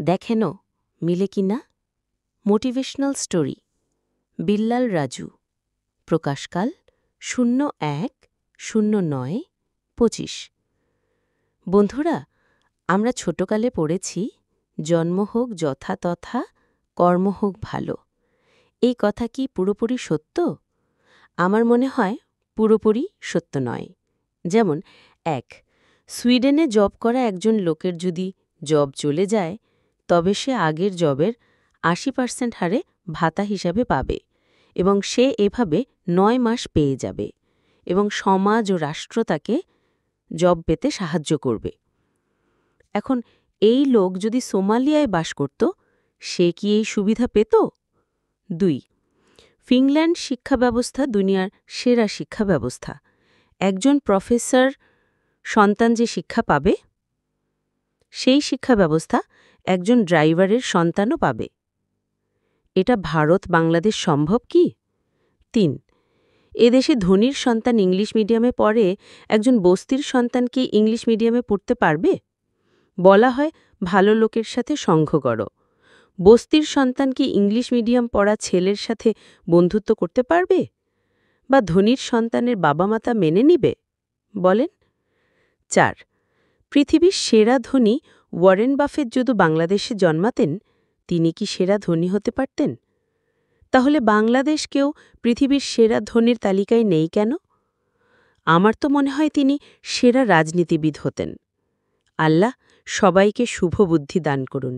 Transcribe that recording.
দেখেনো মিলে কি না। মোটিভেশনাল স্টোরি বিল্লাল রাজু, প্রকাশকাল 01-09-25। বন্ধুরা, আমরা ছোটকালে পড়েছি, জন্ম হোক যথা তথা, কর্ম হোক ভালো। এই কথা কি পুরোপুরি সত্য? আমার মনে হয় পুরোপুরি সত্য নয়। যেমন 1, সুইডেনে জব করা একজন লোকের যদি জব চলে যায়, তবে সে আগের জবের 80% হারে ভাতা হিসাবে পাবে এবং সে এভাবে 9 মাস পেয়ে যাবে এবং সমাজ ও রাষ্ট্র তাকে জব পেতে সাহায্য করবে। এখন এই লোক যদি সোমালিয়ায় বাস করত, সে কি এই সুবিধা পেত? 2, ফিনল্যান্ড শিক্ষা ব্যবস্থা দুনিয়ার সেরা শিক্ষা ব্যবস্থা। একজন প্রফেসর সন্তান যে শিক্ষা পাবে, সেই শিক্ষা ব্যবস্থা একজন ড্রাইভারের সন্তানও পাবে। এটা ভারত বাংলাদেশ সম্ভব কি? 3, এদেশে ধনীর সন্তান ইংলিশ মিডিয়ামে পড়ে, একজন বস্তির সন্তান কি ইংলিশ মিডিয়ামে পড়তে পারবে? বলা হয় ভালো লোকের সাথে সঙ্গ করো। বস্তির সন্তান কি ইংলিশ মিডিয়াম পড়া ছেলের সাথে বন্ধুত্ব করতে পারবে? বা ধনীর সন্তানের বাবা মাতা মেনে নিবে? বলেন। 4, পৃথিবীর সেরা ধনী ওয়ারেন বাফেট যদি বাংলাদেশে জন্মাতেন, তিনি কি সেরা ধনী হতে পারতেন? তাহলে বাংলাদেশকেও পৃথিবীর সেরা ধনীর তালিকায় নেই কেন? আমার তো মনে হয় তিনি সেরা রাজনীতিবিদ হতেন। আল্লাহ সবাইকে শুভ বুদ্ধি দান করুন।